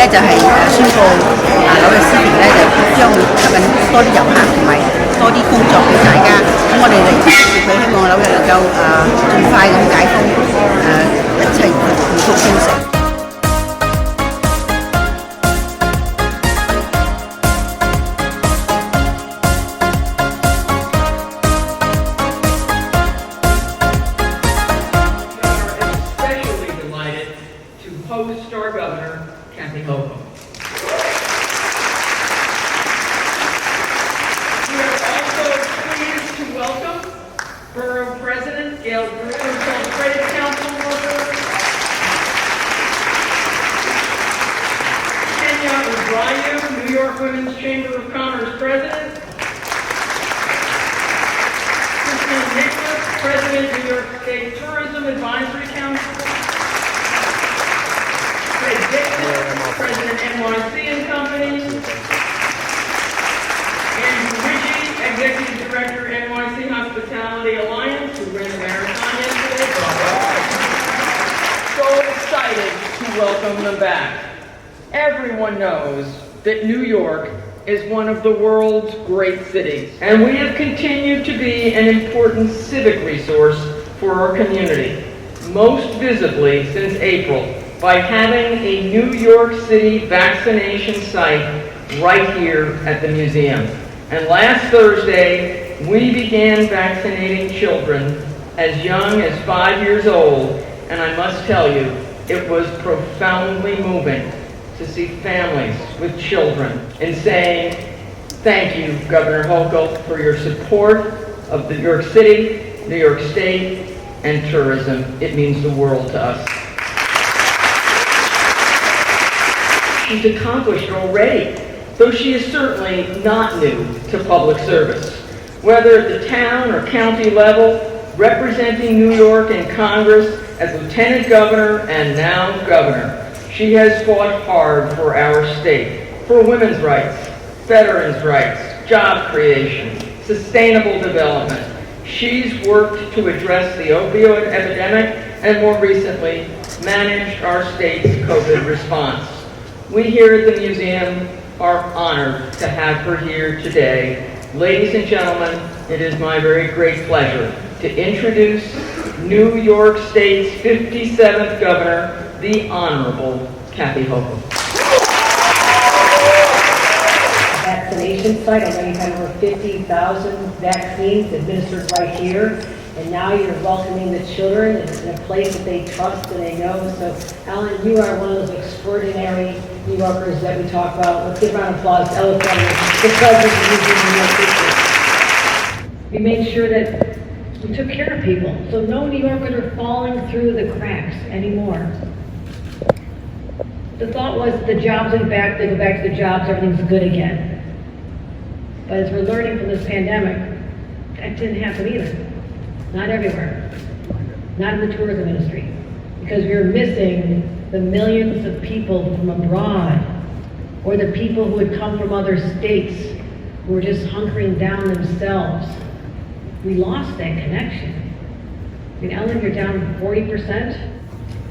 咧就係宣布紐約 City 咧就將會吸引多啲遊客同埋多啲工作俾大家。咁我哋嚟佢希望紐約能夠盡快咁解封，一切回復正常。Host our governor, Kathy Hochul. We are also pleased to welcome Borough President Gail Brewer, Celebrated Council Worker, Kenya Ubrayu, New York Women's Chamber of Commerce President, Christine Nicholas, President, New York State Tourism Advisory Council, President, NYC and Company, Andrew Ritchie, Executive Director, NYC Hospitality Alliance, who ran the marathon yesterday. So excited to welcome them back. Everyone knows that New York is one of the world's great cities, and we have continued to be an important civic resource for our community, most visibly since April, by having a New York City vaccination site right here at the museum. And last Thursday, we began vaccinating children as young as 5 years old, and I must tell you, it was profoundly moving to see families with children and saying, thank you, Governor Hochul, for your support of New York City, New York State, and tourism. It means the world to us. She's accomplished already, though she is certainly not new to public service. Whether at the town or county level, representing New York in Congress as Lieutenant Governor and now Governor, she has fought hard for our state, for women's rights, veterans' rights, job creation, sustainable development. She's worked to address the opioid epidemic and more recently managed our state's COVID response. We here at the museum are honored to have her here today. Ladies and gentlemen, it is my very great pleasure to introduce New York State's 57th Governor, the Honorable Kathy Hochul. Vaccination site, I know you've had over 50,000 vaccines administered right here. And now you're welcoming the children in a place that they trust and they know. So, Alan, you are one of those extraordinary New Yorkers that we talk about. Let's give a round of applause to Ella Fleming, the president of New York City. We made sure that we took care of people, so no New Yorkers are falling through the cracks anymore. The thought was the jobs are back, they go back to the jobs, everything's good again. But as we're learning from this pandemic, that didn't happen either. Not everywhere, not in the tourism industry, because we're missing the millions of people from abroad, or the people who had come from other states, who were just hunkering down themselves. We lost that connection. I mean, Ellen, you're down 40%,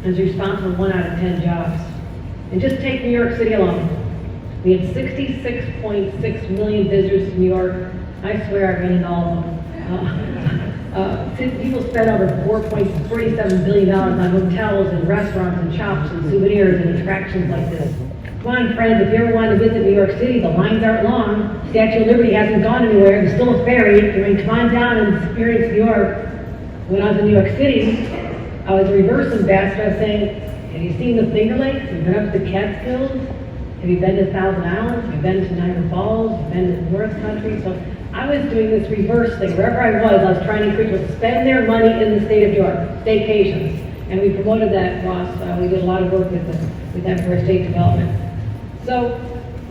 as responsible for 1 out of 10 jobs. And just take New York City alone. We had 66.6 million visitors to New York. I swear I've been in all of them. People spent over $4.47 billion on hotels and restaurants and shops and souvenirs and attractions like this. Come on, friends, if you ever want to visit New York City, the lines aren't long. Statue of Liberty hasn't gone anywhere. There's still a ferry. I mean, come on down and experience New York. When I was in New York City, I was a reverse ambassador. I was saying, have you seen the Finger Lakes? Have you been up to the Catskills? Have you been to Thousand Islands? Have you been to Niagara Falls? Have you been to the North Country? So I was doing this reverse thing. Wherever I was trying to encourage people to spend their money in the state of New York, staycations. And we promoted that, Ross. We did a lot of work with them for state development. So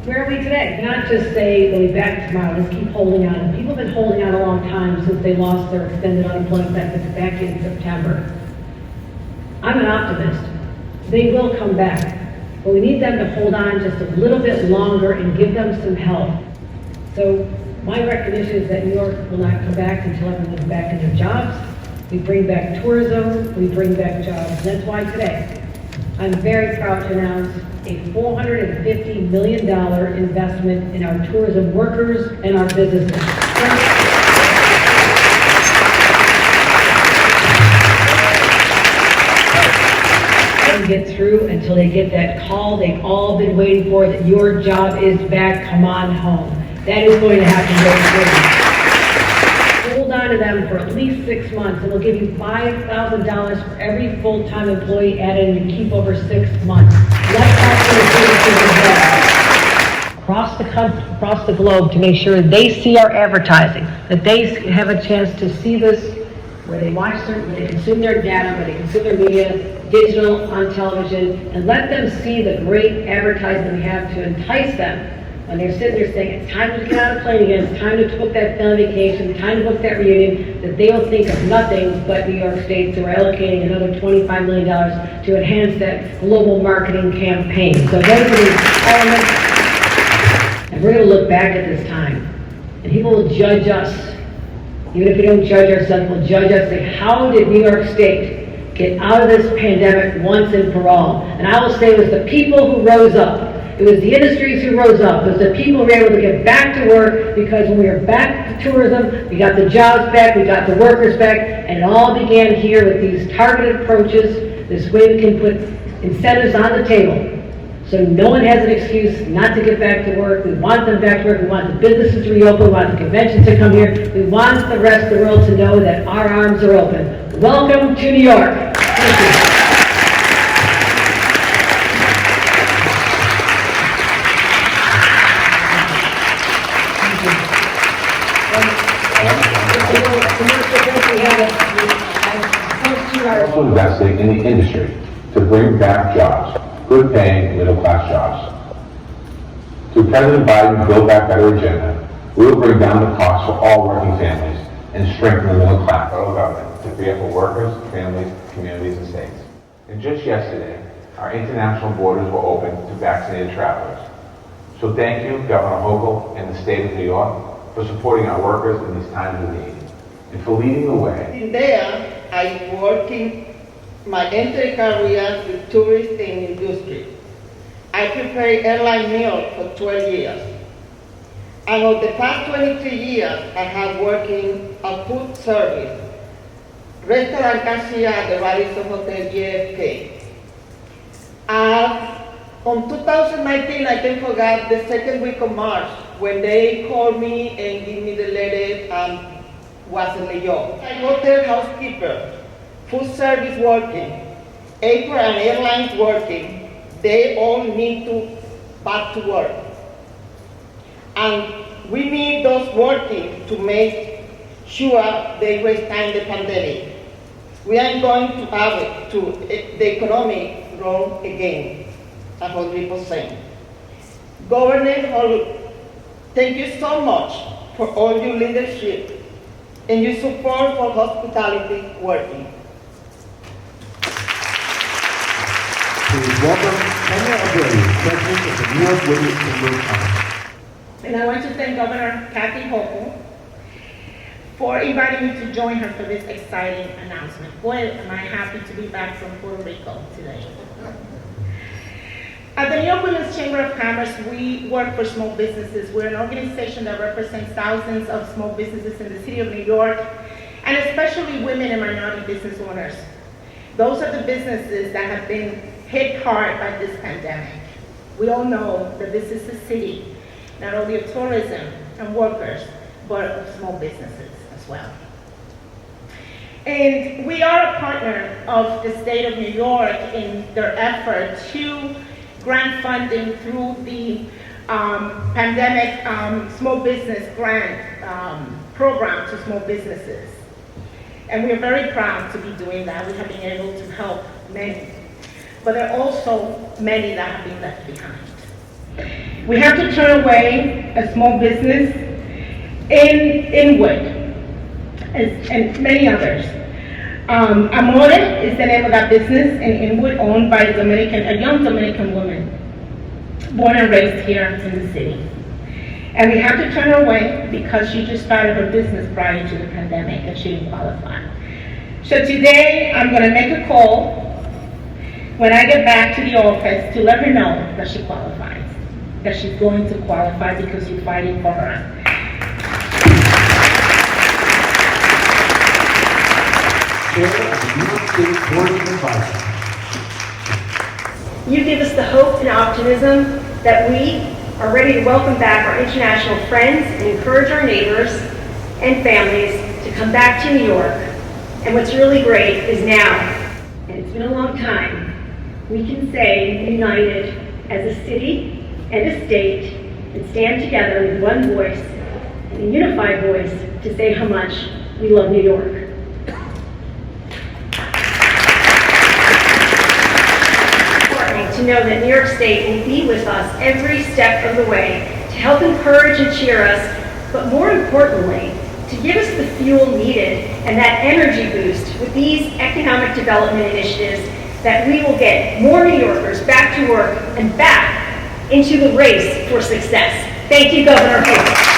where are we today? Not just say they'll be back tomorrow, just keep holding on. People have been holding on a long time since they lost their extended unemployment benefits back in September. I'm an optimist. They will come back. But we need them to hold on just a little bit longer and give them some help. So my recognition is that New York will not come back until everyone's back in their jobs. We bring back tourism, we bring back jobs. That's why today I'm very proud to announce a $450 million investment in our tourism workers and our businesses. Get through until they get that call they've all been waiting for, that your job is back, come on home. That is going to happen very soon. Hold on to them for at least 6 months, and we'll give you $5,000 for every full-time employee added and keep over 6 months. Let's talk to the businesses across the globe to make sure they see our advertising, that they have a chance to see this, where they watch where they consume their data, where they consume their media, digital, on television, and let them see the great advertising we have to entice them when they're sitting there saying, it's time to get on a plane again, it's time to book that family vacation, time to book that reunion, that they will think of nothing but New York State, so we're allocating another $25 million to enhance that global marketing campaign. So those are the elements, and we're going to look back at this time, and people will judge us. Even if we don't judge ourselves, we'll judge us, say, how did New York State get out of this pandemic once and for all? And I will say it was the people who rose up. It was the industries who rose up. It was the people who were able to get back to work, because when we were back to tourism, we got the jobs back, we got the workers back, and it all began here with these targeted approaches, this way we can put incentives on the table. So no one has an excuse not to get back to work. We want them back to work. We want the businesses to reopen. We want the conventions to come here. We want the rest of the world to know that our arms are open. Welcome to New York. Thank you. Also investing in the industry to bring back jobs, good paying middle-class jobs. To President Biden's Build Back Better agenda, we will bring down the costs for all working families and strengthen the middle class federal government to pay for workers, families, communities, and states. And just yesterday, our international borders were open to vaccinated travelers. So thank you, Governor Hochul and the state of New York, for supporting our workers in these times of need and for leading the way. In there, I working my entry career with tourism and industry. I prepared airline meals for 12 years. And over the past 23 years, I have worked in a food service, restaurant cashier at the Radisson Hotel JFK. On 2019, I can forget the second week of March when they called me and gave me the letter and was in New York. I hotel housekeeper, food service working, airport and airlines working, they all need to back to work. And we need those working to make sure they withstand the pandemic. We are going to have it to the economy grow again, 100%. Governor, thank you so much for all your leadership and your support for hospitality working. Please welcome Kenya Abedi, President of the New York Women's Chamber of Commerce. And I want to thank Governor Kathy Hochul for inviting me to join her for this exciting announcement. Boy, am I happy to be back from Puerto Rico today. At the New York Women's Chamber of Commerce, we work for small businesses. We're an organization that represents thousands of small businesses in the city of New York, and especially women and minority business owners. Those are the businesses that have been hit hard by this pandemic. We all know that this is a city, not only of tourism and workers, but of small businesses as well. And we are a partner of the state of New York in their effort to grant funding through the pandemic small business grant program to small businesses. And we are very proud to be doing that. We have been able to help many. But there are also many that have been left behind. We have to turn away a small business in Inwood and many others. Amore is the name of that business in Inwood, owned by a young Dominican woman, born and raised here in the city. And we have to turn her away because she just started her business prior to the pandemic and she didn't qualify. So today I'm going to make a call when I get back to the office to let her know that she qualifies, that she's going to qualify because you're fighting for her. Chair of the New York State Board of Advisors. You give us the hope and optimism that we are ready to welcome back our international friends and encourage our neighbors and families to come back to New York. And what's really great is now, and it's been a long time, we can say united as a city and a state and stand together with one voice and a unified voice to say how much we love New York. To know that New York State will be with us every step of the way to help encourage and cheer us, but more importantly, to give us the fuel needed and that energy boost with these economic development initiatives that we will get more New Yorkers back to work and back into the race for success. Thank you, Governor Hochul.